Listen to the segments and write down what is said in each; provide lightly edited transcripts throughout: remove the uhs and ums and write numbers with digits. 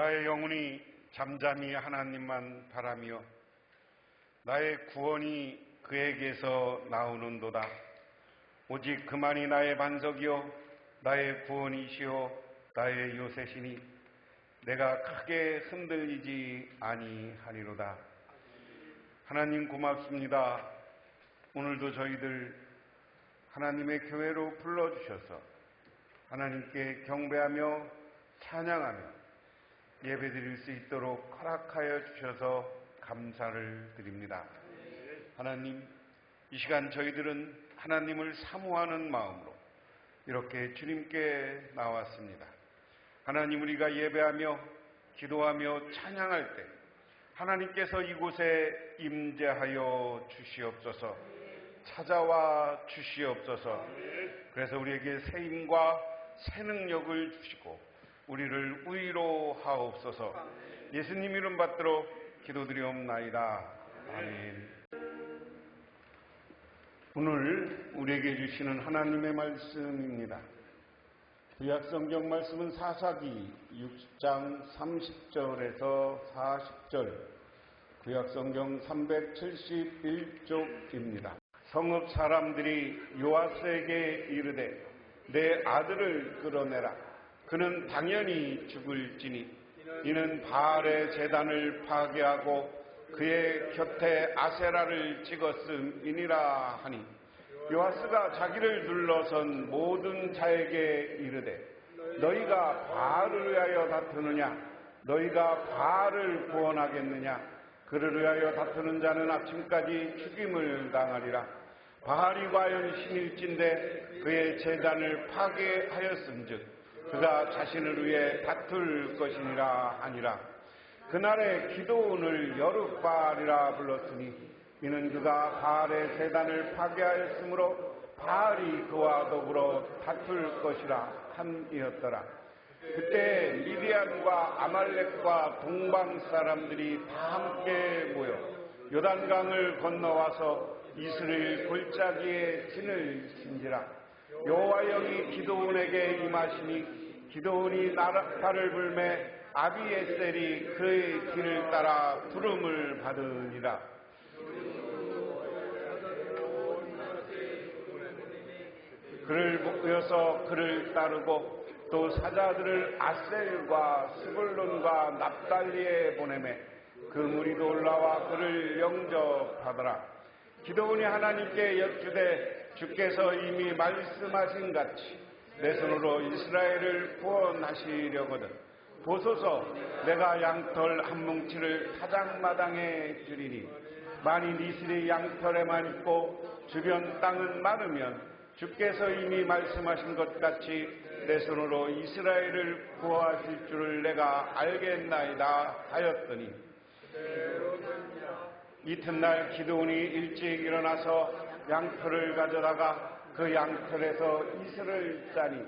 나의 영혼이 잠잠히 하나님만 바라며 나의 구원이 그에게서 나오는도다. 오직 그만이 나의 반석이요 나의 구원이시요 나의 요새시니 내가 크게 흔들리지 아니하리로다. 하나님 고맙습니다. 오늘도 저희들 하나님의 교회로 불러주셔서 하나님께 경배하며 찬양하며 예배드릴 수 있도록 허락하여 주셔서 감사를 드립니다. 하나님, 이 시간 저희들은 하나님을 사모하는 마음으로 이렇게 주님께 나왔습니다. 하나님, 우리가 예배하며 기도하며 찬양할 때 하나님께서 이곳에 임재하여 주시옵소서, 찾아와 주시옵소서. 그래서 우리에게 새 힘과 새 능력을 주시고 우리를 위로하옵소서. 예수님 이름 받들어 기도드리옵나이다. 아멘. 오늘 우리에게 주시는 하나님의 말씀입니다. 구약성경 말씀은 사사기 6장 30절에서 40절, 구약성경 371쪽입니다. 성읍 사람들이 요아스에게 이르되 내 아들을 끌어내라. 그는 당연히 죽을지니 이는 바알의 제단을 파괴하고 그의 곁에 아세라를 찍었음이니라 하니, 요아스가 자기를 둘러선 모든 자에게 이르되 너희가 바알을 위하여 다투느냐? 너희가 바알을 구원하겠느냐? 그를 위하여 다투는 자는 아침까지 죽임을 당하리라. 바알이 과연 신일진데 그의 제단을 파괴하였음즉 그가 자신을 위해 다툴 것이니라 하니라. 그날에 기드온을 여룻바알이라 불렀으니 이는 그가 바알의 제단을 파괴하였으므로 바알이 그와 더불어 다툴 것이라 함이었더라. 그때 미디안과 아말렉과 동방 사람들이 다 함께 모여 요단강을 건너와서 이스라엘 골짜기에 진을 친지라. 여호와 영이 기드온에게 임하시니 기드온이 나팔을 불매 아비에셀이 그의 뒤를 따라 부름을 받으니라. 그를 모여서 그를 따르고 또 사자들을 아셀과 스불론과 납달리에 보내매 그 무리도 올라와 그를 영접하더라. 기드온이 하나님께 여쭈되 주께서 이미 말씀하신 같이 내 손으로 이스라엘을 구원하시려거든 보소서, 내가 양털 한 뭉치를 타작마당에 주리니 만일 이슬이 양털에만 있고 주변 땅은 많으면 주께서 이미 말씀하신 것 같이 내 손으로 이스라엘을 구하실 줄을 내가 알겠나이다 하였더니, 이튿날 기드온이 일찍 일어나서 양털을 가져다가 그 양털에서 이슬을 짜니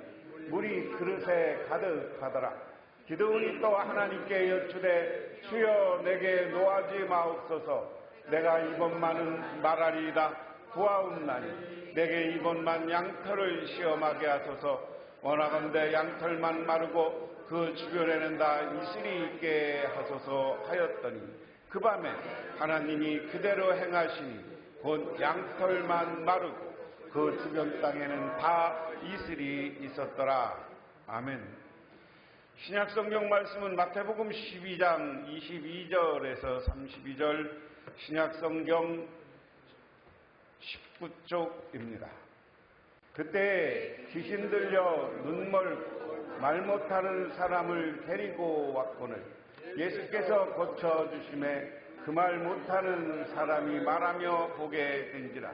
물이 그릇에 가득하더라. 기드온이 또 하나님께 여쭈되 주여 내게 노하지 마옵소서. 내가 이번만은 말하리이다 구하옵나니 내게 이번만 양털을 시험하게 하소서. 원하건대 양털만 마르고 그 주변에는 다 이슬이 있게 하소서 하였더니 그 밤에 하나님이 그대로 행하시니 곧 양털만 마르고 그 주변 땅에는 다 이슬이 있었더라. 아멘. 신약성경 말씀은 마태복음 12장 22절에서 32절, 신약성경 19쪽입니다. 그때 귀신 들려 눈 멀고 말 못하는 사람을 데리고 왔거늘 예수께서 고쳐주심에 그 말 못하는 사람이 말하며 보게 된지라.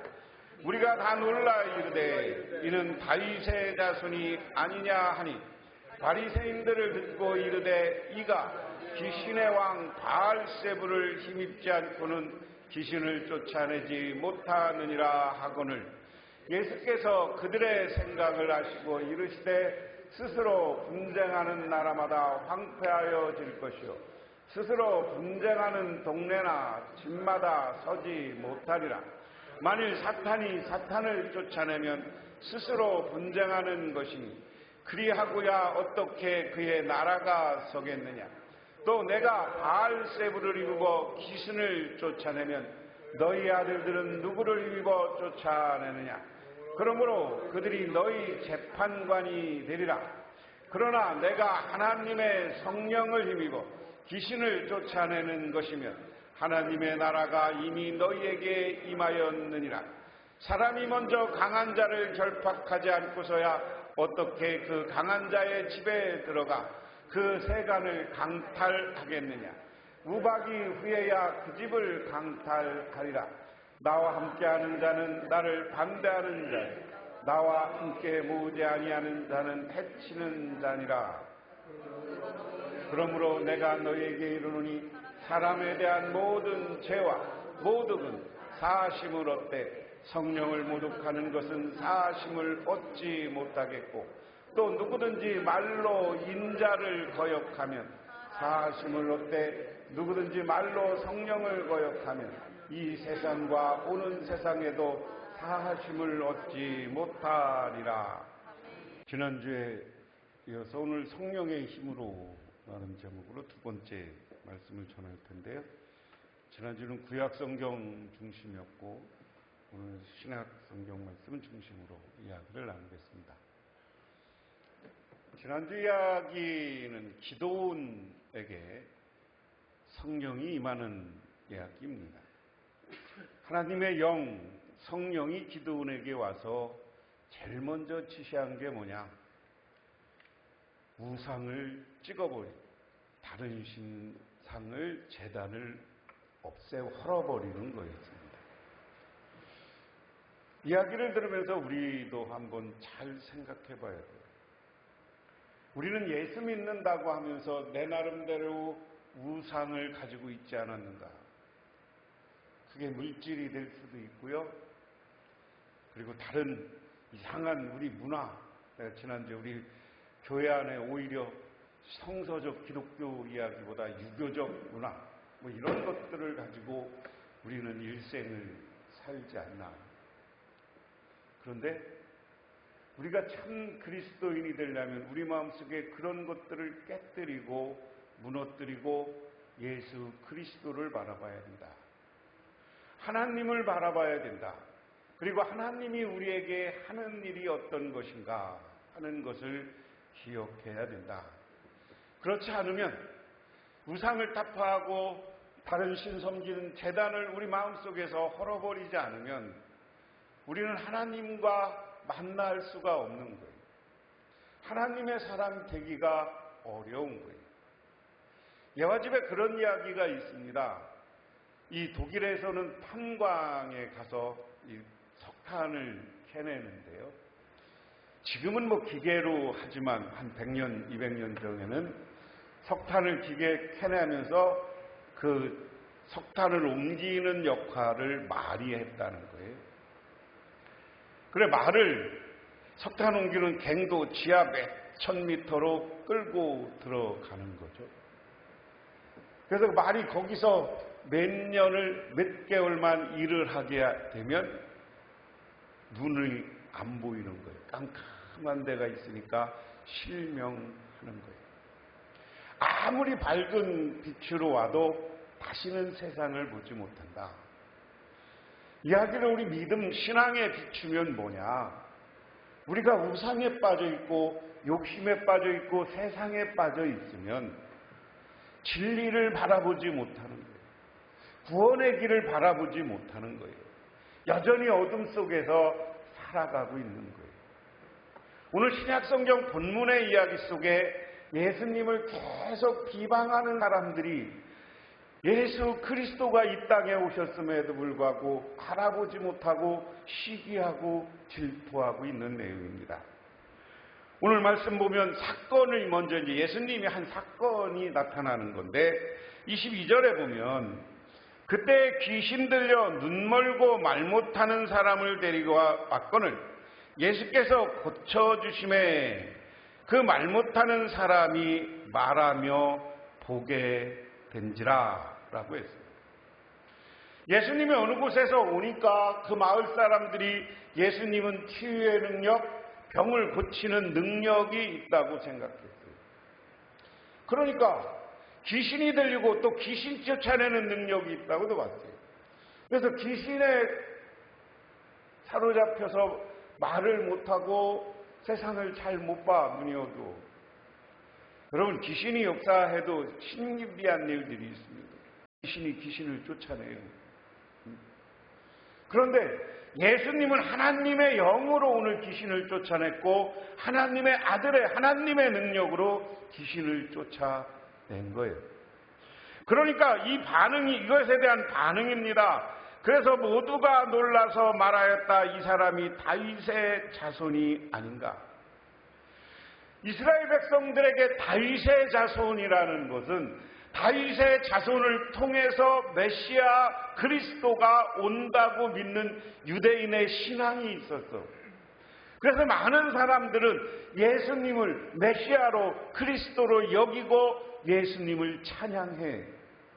우리가 다 놀라 이르되 이는 다윗의 자손이 아니냐 하니, 바리새인들을 듣고 이르되 이가 귀신의 왕 바알세불을 힘입지 않고는 귀신을 쫓아내지 못하느니라 하거늘, 예수께서 그들의 생각을 아시고 이르시되 스스로 분쟁하는 나라마다 황폐하여질 것이요 스스로 분쟁하는 동네나 집마다 서지 못하리라. 만일 사탄이 사탄을 쫓아내면 스스로 분쟁하는 것이니 그리하고야 어떻게 그의 나라가 서겠느냐. 또 내가 바알세불을 입어 귀신을 쫓아내면 너희 아들들은 누구를 입어 쫓아내느냐? 그러므로 그들이 너희 재판관이 되리라. 그러나 내가 하나님의 성령을 힘입어 귀신을 쫓아내는 것이면 하나님의 나라가 이미 너희에게 임하였느니라. 사람이 먼저 강한 자를 결박하지 않고서야 어떻게 그 강한 자의 집에 들어가 그 세간을 강탈하겠느냐? 우박이 후에야 그 집을 강탈하리라. 나와 함께하는 자는 나를 반대하는 자요, 나와 함께 모으지 아니하는 자는 해치는 자니라. 그러므로 내가 너희에게 이르노니 사람에 대한 모든 죄와 모독은 사하심을 얻되 성령을 모독하는 것은 사하심을 얻지 못하겠고, 또 누구든지 말로 인자를 거역하면 사하심을 얻되 누구든지 말로 성령을 거역하면 이 세상과 오는 세상에도 사하심을 얻지 못하리라. 지난주에 이어서 오늘 성령의 힘으로 라는 제목으로 두 번째 말씀을 전할 텐데요. 지난주는 구약 성경 중심이었고 오늘 신약 성경 말씀 중심으로 이야기를 나누겠습니다. 지난주 이야기는 기도원에게 성령이 임하는 이야기입니다. 하나님의 영 성령이 기도원에게 와서 제일 먼저 지시한 게 뭐냐? 우상을 찍어버리고 다른 신상을 제단을 헐어버리는 거였습니다. 이야기를 들으면서 우리도 한번 잘 생각해 봐야 돼요. 우리는 예수 믿는다고 하면서 내 나름대로 우상을 가지고 있지 않았는가? 그게 물질이 될 수도 있고요. 그리고 다른 이상한 우리 문화, 지난주에 우리 교회 안에 오히려 성서적 기독교 이야기보다 유교적 문화, 이런 것들을 가지고 우리는 일생을 살지 않나. 그런데 우리가 참 그리스도인이 되려면 우리 마음속에 그런 것들을 깨뜨리고 무너뜨리고 예수 그리스도를 바라봐야 된다. 하나님을 바라봐야 된다. 그리고 하나님이 우리에게 하는 일이 어떤 것인가 하는 것을 기억해야 된다. 그렇지 않으면 우상을 타파하고 다른 신 섬기는 제단을 우리 마음속에서 헐어버리지 않으면 우리는 하나님과 만날 수가 없는 거예요. 하나님의 사람 되기가 어려운 거예요. 예화집에 그런 이야기가 있습니다. 이 독일에서는 탄광에 가서 이 석탄을 캐내는데요. 지금은 기계로 하지만 한 100년, 200년 전에는 석탄을 기계 캐내면서 그 석탄을 옮기는 역할을 말이 했다는 거예요. 그래 말을 석탄 옮기는 갱도 지하 몇천 미터로 끌고 들어가는 거죠. 그래서 말이 거기서 몇 개월만 일을 하게 되면 눈이 안 보이는 거예요. 깜깜한 데가 있으니까 실명하는 거예요. 아무리 밝은 빛으로 와도 다시는 세상을 보지 못한다. 이야기를 우리 믿음, 신앙에 비추면 뭐냐? 우리가 우상에 빠져 있고 욕심에 빠져 있고 세상에 빠져 있으면 진리를 바라보지 못하는 거예요. 구원의 길을 바라보지 못하는 거예요. 여전히 어둠 속에서 살아가고 있는 거예요. 오늘 신약성경 본문의 이야기 속에 예수님을 계속 비방하는 사람들이 예수 그리스도가 이 땅에 오셨음에도 불구하고 알아보지 못하고 시기하고 질투하고 있는 내용입니다. 오늘 말씀 보면 사건을 먼저 이제 예수님이 한 사건이 나타나는 건데 22절에 보면 그때 귀신 들려 눈 멀고 말 못하는 사람을 데리고 왔거늘 예수께서 고쳐주심에 그 말 못하는 사람이 말하며 보게 된지라 라고 했어요. 예수님이 어느 곳에서 오니까 그 마을 사람들이 예수님은 치유의 능력, 병을 고치는 능력이 있다고 생각했어요. 그러니까 귀신이 들리고 또 귀신 쫓아내는 능력이 있다고도 봤어요. 그래서 귀신에 사로잡혀서 말을 못하고 세상을 잘 못 봐, 눈이 어두워. 여러분, 귀신이 역사해도 신기한 일들이 있습니다. 귀신이 귀신을 쫓아내요. 그런데 예수님은 하나님의 영으로 오늘 귀신을 쫓아냈고 하나님의 아들의 하나님의 능력으로 귀신을 쫓아낸 거예요. 그러니까 이 반응이 이것에 대한 반응입니다. 그래서 모두가 놀라서 말하였다. 이 사람이 다윗의 자손이 아닌가. 이스라엘 백성들에게 다윗의 자손이라는 것은 다윗의 자손을 통해서 메시아 그리스도가 온다고 믿는 유대인의 신앙이 있었어. 그래서 많은 사람들은 예수님을 메시아로 그리스도로 여기고 예수님을 찬양해.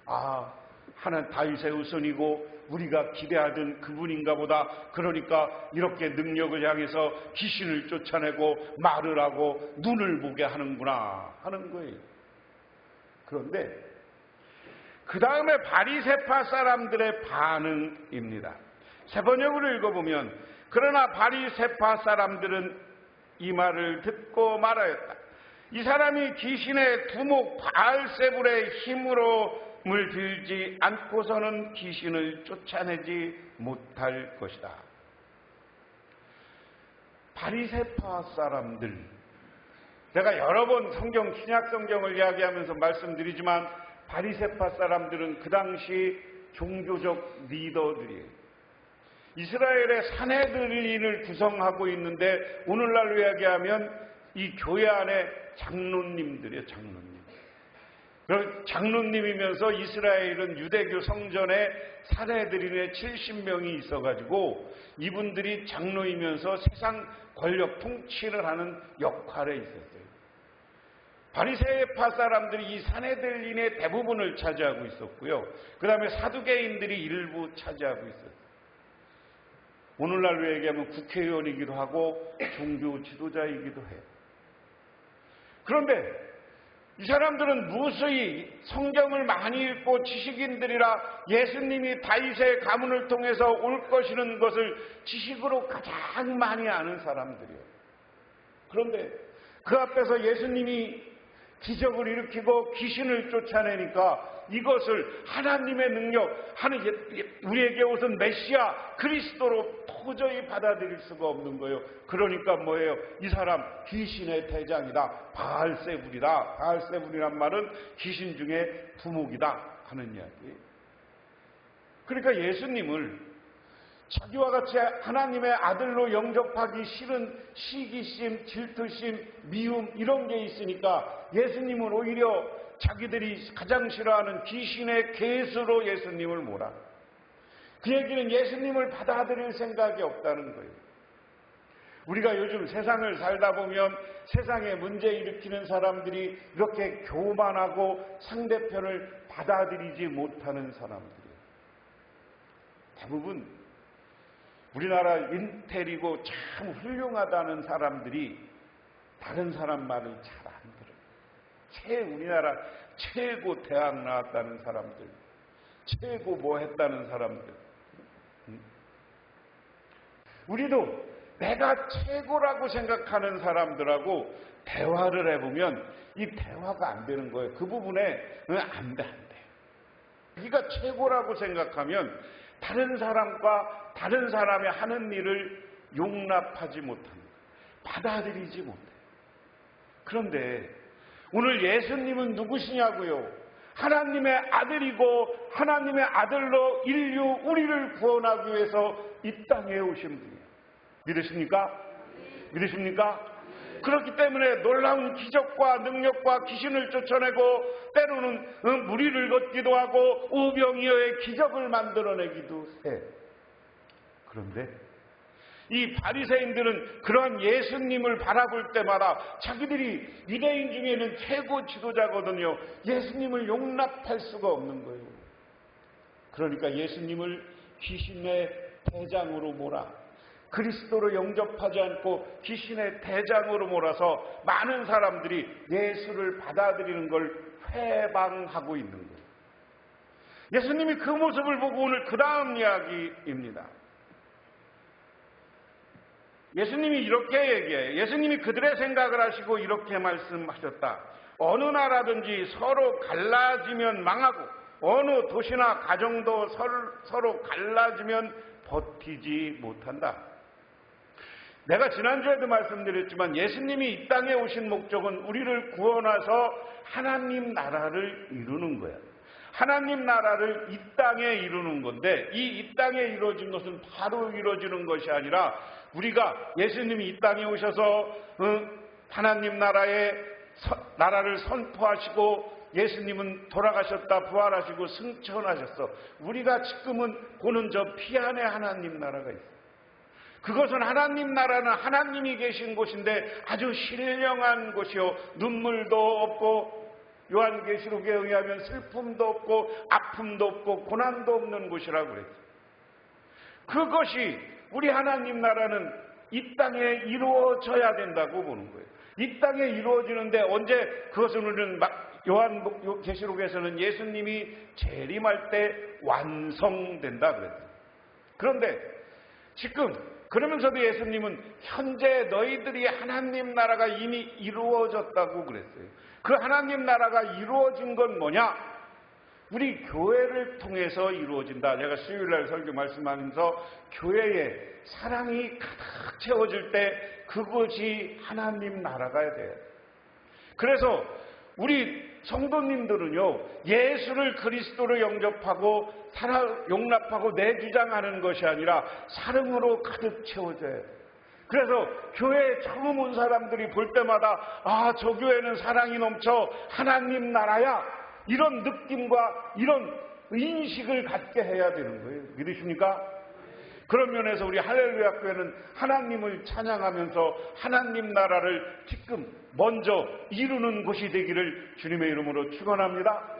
아, 하나님 다윗의 후손이고 우리가 기대하던 그분인가 보다. 그러니까 이렇게 능력을 향해서 귀신을 쫓아내고 말을 하고 눈을 보게 하는구나 하는 거예요. 그런데 그 다음에 바리새파 사람들의 반응입니다. 새 번역으로 읽어보면 그러나 바리새파 사람들은 이 말을 듣고 말하였다. 이 사람이 귀신의 두목 바알세불의 힘으로 물 들지 않고서는 귀신을 쫓아내지 못할 것이다. 바리새파 사람들, 제가 여러 번 신약 성경을 이야기하면서 말씀드리지만 바리새파 사람들은 그 당시 종교적 리더들이에요. 이스라엘의 사내들인을 구성하고 있는데 오늘날로 이야기하면 이 교회 안에 장로님들이에요. 장로님이면서 이스라엘은 유대교 성전에 사내들인의 70명이 있어가지고 이분들이 장로이면서 세상 권력 통치를 하는 역할에 있었어요. 바리새파 사람들이 이 사내들인의 대부분을 차지하고 있었고요. 그 다음에 사두개인들이 일부 차지하고 있었어요. 오늘날로 얘기하면 국회의원이기도 하고 종교 지도자이기도 해요. 그런데 이 사람들은 무수히 성경을 많이 읽고 지식인들이라 예수님이 다윗의 가문을 통해서 올 것이라는 것을 지식으로 가장 많이 아는 사람들이에요. 그런데 그 앞에서 예수님이 기적을 일으키고 귀신을 쫓아내니까 이것을 하나님의 능력, 우리에게 오신 메시아 그리스도로 도저히 받아들일 수가 없는 거예요. 그러니까 뭐예요? 이 사람 귀신의 대장이다. 바알세불이다. 바알세불이란 말은 귀신 중에 두목이다 하는 이야기예요. 그러니까 예수님을 자기와 같이 하나님의 아들로 영접하기 싫은 시기심, 질투심, 미움 이런 게 있으니까 예수님은 오히려 자기들이 가장 싫어하는 귀신의 괴수로 예수님을 몰아. 그 얘기는 예수님을 받아들일 생각이 없다는 거예요. 우리가 요즘 세상을 살다 보면 세상에 문제 일으키는 사람들이 이렇게 교만하고 상대편을 받아들이지 못하는 사람들이에요. 대부분 우리나라 인텔이고 참 훌륭하다는 사람들이 다른 사람 말을 잘 안 들어요. 우리나라 최고 대학 나왔다는 사람들, 최고 뭐 했다는 사람들. 우리도 내가 최고라고 생각하는 사람들하고 대화를 해보면 이 대화가 안 되는 거예요. 그 부분에 안 돼. 네가 최고라고 생각하면 다른 사람과 다른 사람이 하는 일을 용납하지 못하는 거예요. 받아들이지 못해요. 그런데 오늘 예수님은 누구시냐고요? 하나님의 아들이고 하나님의 아들로 인류 우리를 구원하기 위해서 이 땅에 오신 분이에요. 믿으십니까? 믿으십니까? 그렇기 때문에 놀라운 기적과 능력과 귀신을 쫓아내고 때로는 무리를 걷기도 하고 우병이어의 기적을 만들어내기도 해. 그런데 이 바리새인들은 그러한 예수님을 바라볼 때마다 자기들이 유대인 중에는 최고 지도자거든요. 예수님을 용납할 수가 없는 거예요. 그러니까 예수님을 귀신의 대장으로 몰아 그리스도로 영접하지 않고 귀신의 대장으로 몰아서 많은 사람들이 예수를 받아들이는 걸 해방하고 있는 거예요. 예수님이 그 모습을 보고 오늘 그 다음 이야기입니다. 예수님이 이렇게 얘기해요. 예수님이 그들의 생각을 하시고 이렇게 말씀하셨다. 어느 나라든지 서로 갈라지면 망하고 어느 도시나 가정도 서로 갈라지면 버티지 못한다. 내가 지난주에도 말씀드렸지만 예수님이 이 땅에 오신 목적은 우리를 구원하서 하나님 나라를 이루는 거야. 하나님 나라를 이 땅에 이루는 건데 이 땅에 이루어진 것은 바로 이루어지는 것이 아니라 우리가 예수님이 이 땅에 오셔서 하나님 나라를 선포하시고 예수님은 돌아가셨다 부활하시고 승천하셨어. 우리가 지금은 보는 저 피안에 하나님 나라가 있어요. 그것은 하나님 나라는 하나님이 계신 곳인데 아주 신령한 곳이요, 눈물도 없고 요한계시록에 의하면 슬픔도 없고 아픔도 없고 고난도 없는 곳이라고 그랬어요. 그것이 우리 하나님 나라는 이 땅에 이루어져야 된다고 보는 거예요. 이 땅에 이루어지는데 언제 그것은 우리는 요한계시록에서는 예수님이 재림할 때 완성된다 그랬어요. 그런데 지금 그러면서도 예수님은 현재 너희들이 하나님 나라가 이미 이루어졌다고 그랬어요. 그 하나님 나라가 이루어진 건 뭐냐? 우리 교회를 통해서 이루어진다. 제가 수요일날 설교 말씀하면서 교회에 사랑이 가득 채워질 때 그것이 하나님 나라가 돼요. 그래서 우리 성도님들은요, 예수를 그리스도로 영접하고 용납하고 내주장하는 것이 아니라 사랑으로 가득 채워져야 돼요. 그래서 교회에 처음 온 사람들이 볼 때마다 저 교회는 사랑이 넘쳐 하나님 나라야, 이런 느낌과 이런 인식을 갖게 해야 되는 거예요. 믿으십니까? 그런 면에서 우리 할렐루야 교회는 하나님을 찬양하면서 하나님 나라를 지금 먼저 이루는 곳이 되기를 주님의 이름으로 축원합니다.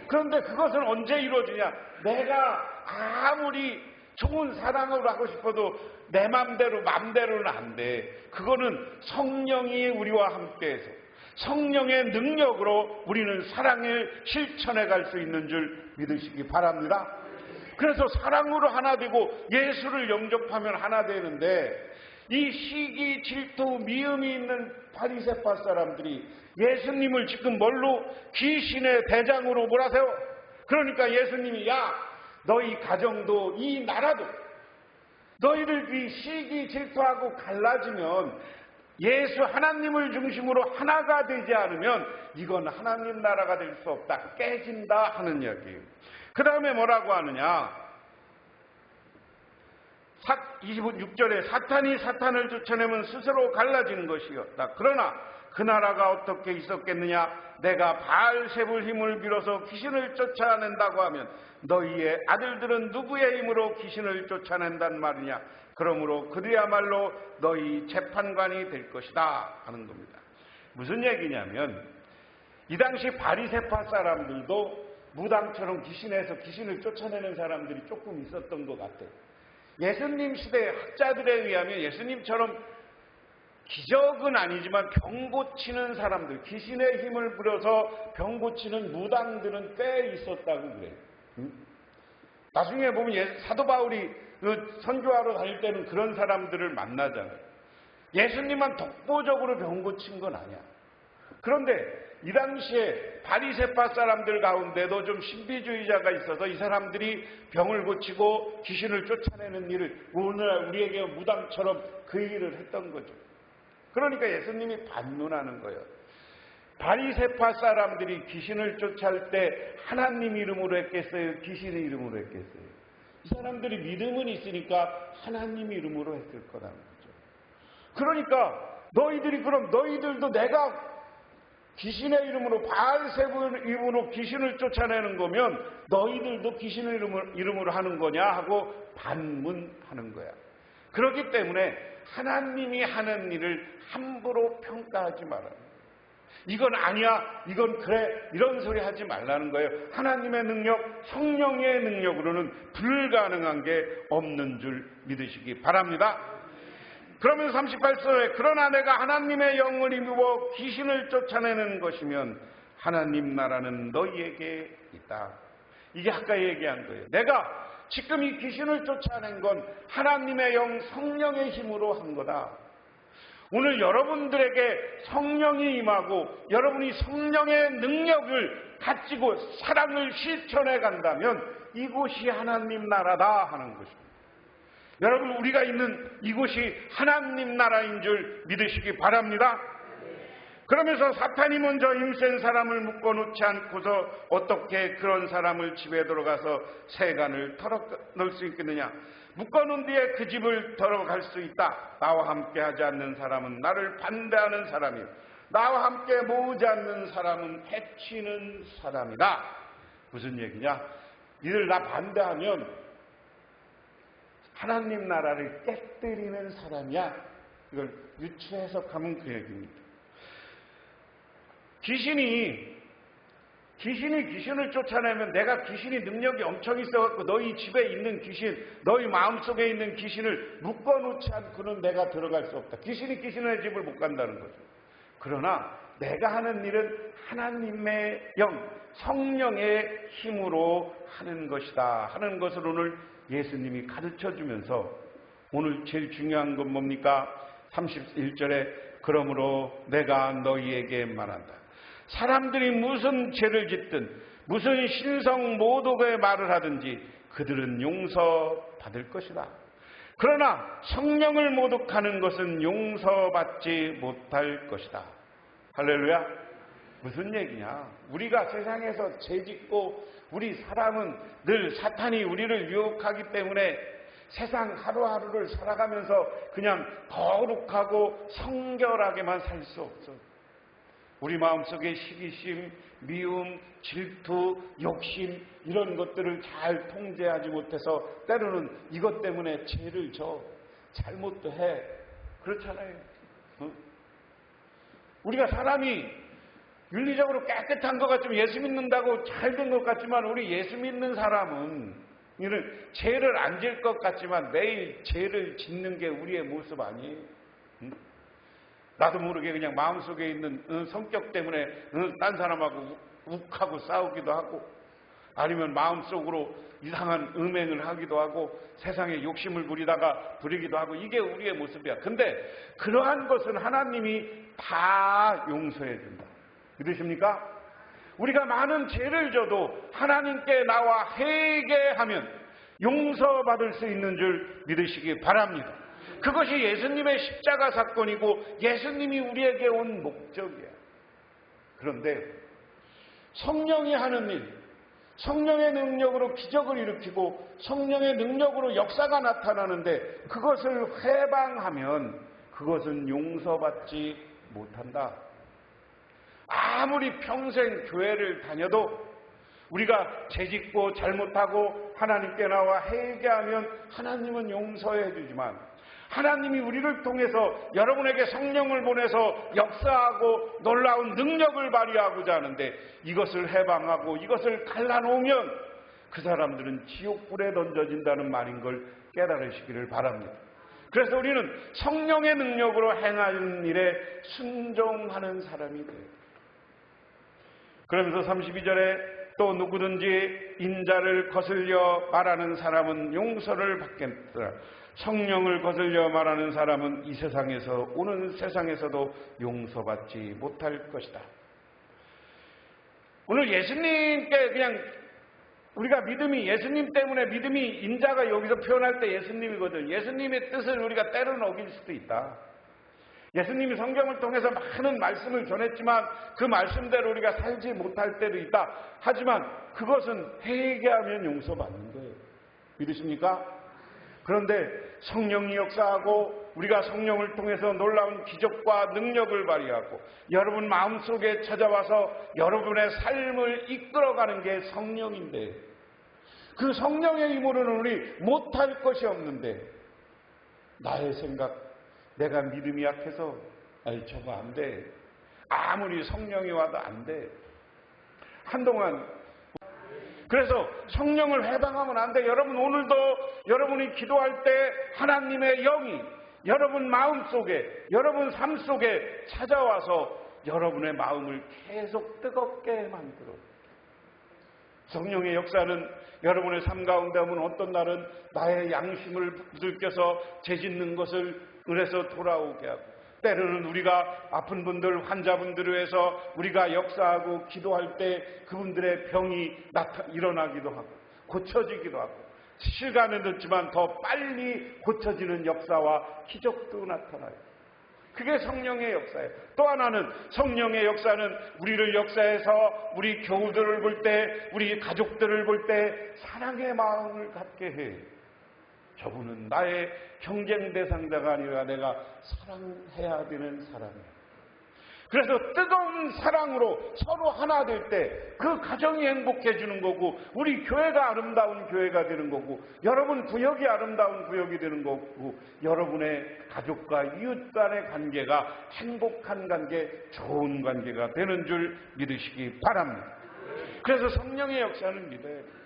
그런데 그것은 언제 이루어지냐? 내가 아무리 좋은 사랑을 하고 싶어도 내 맘대로는 안 돼. 그거는 성령이 우리와 함께해서 성령의 능력으로 우리는 사랑을 실천해 갈 수 있는 줄 믿으시기 바랍니다. 그래서 사랑으로 하나 되고 예수를 영접하면 하나 되는데, 이 시기, 질투, 미움이 있는 바리새파 사람들이 예수님을 지금 뭘로? 귀신의 대장으로 몰아세워. 그러니까 예수님이 너희 가정도 이 나라도 너희들이 시기, 질투하고 갈라지면 예수 하나님을 중심으로 하나가 되지 않으면 이건 하나님 나라가 될 수 없다, 깨진다 하는 이야기예요. 그 다음에 뭐라고 하느냐? 26절에 사탄이 사탄을 쫓아내면 스스로 갈라지는 것이었다. 그러나 그 나라가 어떻게 있었겠느냐? 내가 바알세불 힘을 빌어서 귀신을 쫓아낸다고 하면 너희의 아들들은 누구의 힘으로 귀신을 쫓아낸단 말이냐? 그러므로 그들이야말로 너희 재판관이 될 것이다 하는 겁니다. 무슨 얘기냐면 이 당시 바리새파 사람들도 무당처럼 귀신에서 귀신을 쫓아내는 사람들이 조금 있었던 것 같아요. 예수님 시대의 학자들에 의하면 예수님처럼 기적은 아니지만 병 고치는 사람들, 귀신의 힘을 부려서 병 고치는 무당들은 꽤 있었다고 그래요. 나중에 보면 사도 바울이 선교하러 다닐 때는 그런 사람들을 만나잖아요. 예수님만 독보적으로 병 고친 건 아니야. 그런데 이 당시에 바리새파 사람들 가운데도 좀 신비주의자가 있어서 이 사람들이 병을 고치고 귀신을 쫓아내는 일을 오늘날 우리에게 무당처럼 그 일을 했던 거죠. 그러니까 예수님이 반문하는 거예요. 바리새파 사람들이 귀신을 쫓아할 때 하나님 이름으로 했겠어요? 귀신의 이름으로 했겠어요? 이 사람들이 믿음은 있으니까 하나님 이름으로 했을 거라는 거죠. 그러니까 너희들도 내가 귀신의 이름으로 바알세불 이름으로 귀신을 쫓아내는 거면 너희들도 귀신의 이름으로 하는 거냐 하고 반문하는 거야. 그렇기 때문에 하나님이 하는 일을 함부로 평가하지 말아요. 이건 아니야, 이건 그래, 이런 소리 하지 말라는 거예요. 하나님의 능력, 성령의 능력으로는 불가능한 게 없는 줄 믿으시기 바랍니다. 그러면서 38절에 그러나 내가 하나님의 영을 입어 귀신을 쫓아내는 것이면 하나님 나라는 너희에게 있다. 이게 아까 얘기한 거예요. 내가 지금 이 귀신을 쫓아낸 건 하나님의 영 성령의 힘으로 한 거다. 오늘 여러분들에게 성령이 임하고 여러분이 성령의 능력을 가지고 사랑을 실천해 간다면 이곳이 하나님 나라다 하는 것입니다. 여러분, 우리가 있는 이곳이 하나님 나라인 줄 믿으시기 바랍니다. 그러면서 사탄이 먼저 힘센 사람을 묶어놓지 않고서 어떻게 그런 사람을 집에 들어가서 세간을 털어넣을 수 있겠느냐. 묶어놓은 뒤에 그 집을 들어갈 수 있다. 나와 함께 하지 않는 사람은 나를 반대하는 사람이요, 나와 함께 모으지 않는 사람은 해치는 사람이다. 무슨 얘기냐? 니들 나 반대하면 하나님 나라를 깨뜨리는 사람이야. 이걸 유추 해석하면 그 얘기입니다. 귀신을 쫓아내면 내가 귀신이 능력이 엄청 있어갖고 너희 집에 있는 귀신, 너희 마음속에 있는 귀신을 묶어놓지 않고는 내가 들어갈 수 없다. 귀신의 집을 못 간다는 거죠. 그러나 내가 하는 일은 하나님의 영, 성령의 힘으로 하는 것이다 하는 것을 오늘 예수님이 가르쳐주면서 오늘 제일 중요한 건 뭡니까? 31절에 그러므로 내가 너희에게 말한다. 사람들이 무슨 죄를 짓든 무슨 신성 모독의 말을 하든지 그들은 용서받을 것이다. 그러나 성령을 모독하는 것은 용서받지 못할 것이다. 할렐루야. 무슨 얘기냐? 우리가 세상에서 죄 짓고 우리 사람은 늘 사탄이 우리를 유혹하기 때문에 세상 하루하루를 살아가면서 그냥 거룩하고 성결하게만 살 수 없어. 우리 마음속에 시기심, 미움, 질투, 욕심 이런 것들을 잘 통제하지 못해서 때로는 이것 때문에 죄를 져, 잘못도 해. 그렇잖아요. 우리가 사람이 윤리적으로 깨끗한 것 같지만, 예수 믿는다고 잘 된 것 같지만, 우리 예수 믿는 사람은 이런 죄를 안 질 것 같지만 매일 죄를 짓는 게 우리의 모습 아니에요. 나도 모르게 그냥 마음속에 있는 성격 때문에 딴 사람하고 욱하고 싸우기도 하고, 아니면 마음속으로 이상한 음행을 하기도 하고 세상에 욕심을 부리기도 하고, 이게 우리의 모습이야. 근데 그러한 것은 하나님이 다 용서해 준다. 믿으십니까? 우리가 많은 죄를 져도 하나님께 나와 회개하면 용서받을 수 있는 줄 믿으시기 바랍니다. 그것이 예수님의 십자가 사건이고 예수님이 우리에게 온 목적이야. 그런데 성령이 하는 일, 성령의 능력으로 기적을 일으키고 성령의 능력으로 역사가 나타나는데 그것을 회방하면 그것은 용서받지 못한다. 아무리 평생 교회를 다녀도 우리가 죄짓고 잘못하고 하나님께 나와 회개하면 하나님은 용서해 주지만, 하나님이 우리를 통해서 여러분에게 성령을 보내서 역사하고 놀라운 능력을 발휘하고자 하는데 이것을 해방하고 이것을 갈라놓으면 그 사람들은 지옥불에 던져진다는 말인 걸 깨달으시기를 바랍니다. 그래서 우리는 성령의 능력으로 행하는 일에 순종하는 사람이 돼요. 그러면서 32절에 또 누구든지 인자를 거슬려 말하는 사람은 용서를 받겠다. 성령을 거슬려 말하는 사람은 이 세상에서, 오는 세상에서도 용서받지 못할 것이다. 오늘 예수님께 그냥 우리가 믿음이, 예수님 때문에 믿음이, 인자가 여기서 표현할 때 예수님이거든. 예수님의 뜻을 우리가 때로는 어길 수도 있다. 예수님이 성경을 통해서 많은 말씀을 전했지만 그 말씀대로 우리가 살지 못할 때도 있다. 하지만 그것은 회개하면 용서받는 거예요. 믿으십니까? 그런데 성령이 역사하고 우리가 성령을 통해서 놀라운 기적과 능력을 발휘하고 여러분 마음속에 찾아와서 여러분의 삶을 이끌어가는 게 성령인데, 그 성령의 힘으로는 우리 못할 것이 없는데, 나의 생각, 내가 믿음이 약해서 저거 안 돼. 아무리 성령이 와도 안 돼. 한동안 그래서 성령을 해방하면 안 돼. 여러분 오늘도 여러분이 기도할 때 하나님의 영이 여러분 마음속에, 여러분 삶 속에 찾아와서 여러분의 마음을 계속 뜨겁게 만들어. 성령의 역사는 여러분의 삶 가운데 오면 어떤 날은 나의 양심을 들켜서 죄짓는 것을 은혜서 돌아오게 하고, 때로는 우리가 아픈 분들, 환자분들을 위해서 우리가 역사하고 기도할 때 그분들의 병이 일어나기도 하고 고쳐지기도 하고, 시간은 늦지만 더 빨리 고쳐지는 역사와 기적도 나타나요. 그게 성령의 역사예요. 또 하나는 성령의 역사는 우리를 역사해서 우리 교우들을 볼 때, 우리 가족들을 볼 때 사랑의 마음을 갖게 해요. 저분은 나의 경쟁 대상자가 아니라 내가 사랑해야 되는 사람이에요. 그래서 뜨거운 사랑으로 서로 하나 될 때 그 가정이 행복해지는 거고, 우리 교회가 아름다운 교회가 되는 거고, 여러분 구역이 아름다운 구역이 되는 거고, 여러분의 가족과 이웃 간의 관계가 행복한 관계, 좋은 관계가 되는 줄 믿으시기 바랍니다. 그래서 성령의 역사는 믿어야 돼요.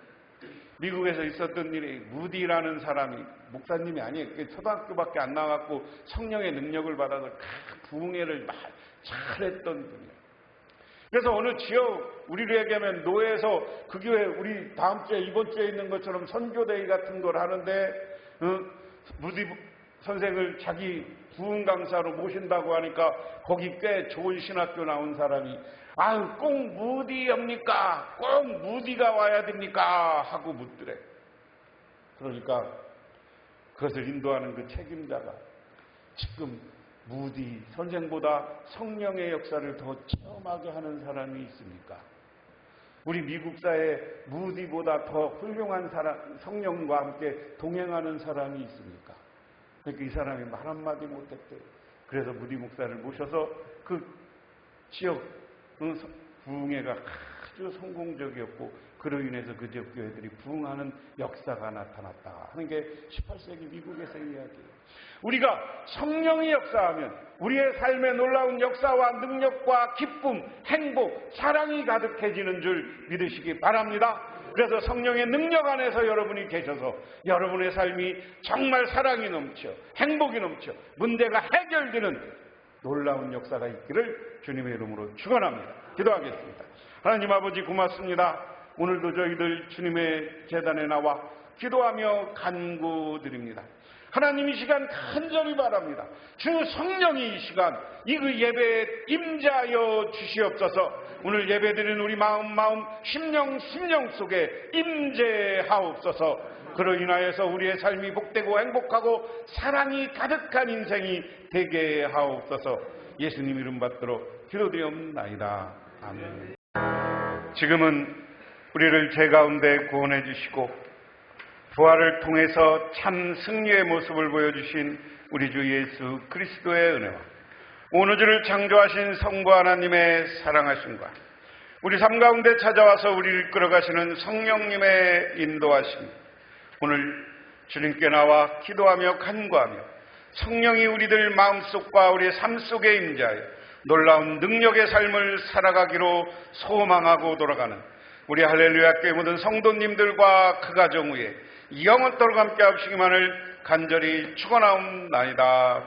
미국에서 있었던 일이, 무디라는 사람이, 목사님이 아니에요. 초등학교밖에 안 나왔고 성령의 능력을 받아서 부흥회를 잘했던 분이에요. 그래서 어느 지역, 우리로 얘기하면 노예에서 그 교회, 우리 다음 주에 이번 주에 있는 것처럼 선교대회 같은 걸 하는데 무디 선생을 자기 부흥 강사로 모신다고 하니까 거기 꽤 좋은 신학교 나온 사람이 아유, 꼭 무디입니까? 꼭 무디가 와야 됩니까? 하고 묻더래. 그러니까 그것을 인도하는 그 책임자가 지금 무디 선생보다 성령의 역사를 더 체험하게 하는 사람이 있습니까? 우리 미국 사회에 무디보다 더 훌륭한 사람, 성령과 함께 동행하는 사람이 있습니까? 그러니까 이 사람이 말 한마디 못했대요. 그래서 무디 목사를 모셔서 그 지역 부흥회가 아주 성공적이었고, 그로 인해서 그 지역 교회들이 부흥하는 역사가 나타났다 하는 게 18세기 미국에서의 이야기예요. 우리가 성령이 역사하면 우리의 삶에 놀라운 역사와 능력과 기쁨, 행복, 사랑이 가득해지는 줄 믿으시기 바랍니다. 그래서 성령의 능력 안에서 여러분이 계셔서 여러분의 삶이 정말 사랑이 넘쳐, 행복이 넘쳐, 문제가 해결되는 놀라운 역사가 있기를 주님의 이름으로 축원합니다. 기도하겠습니다. 하나님 아버지 고맙습니다. 오늘도 저희들 주님의 제단에 나와 기도하며 간구드립니다. 하나님, 이 시간 간절히 바랍니다. 주 성령이 이 시간 이 그 예배에 임재하여 주시옵소서. 오늘 예배드리는 우리 마음 심령 속에 임재하옵소서. 그로 인하여서 우리의 삶이 복되고 행복하고 사랑이 가득한 인생이 되게 하옵소서. 예수님 이름 받들어 기도드리옵나이다. 아멘. 지금은 우리를 죄 가운데 구원해 주시고 부활을 통해서 참 승리의 모습을 보여주신 우리 주 예수 그리스도의 은혜와 온 우주를 창조하신 성부 하나님의 사랑하심과 우리 삶 가운데 찾아와서 우리를 이끌어가시는 성령님의 인도하심, 오늘 주님께 나와 기도하며 간구하며 성령이 우리들 마음속과 우리의 삶 속에 임재하여 놀라운 능력의 삶을 살아가기로 소망하고 돌아가는 우리 할렐루야 교회 모든 성도님들과 그 가정 위에 영원토록 함께 하시기만을 간절히 축원하옵나이다.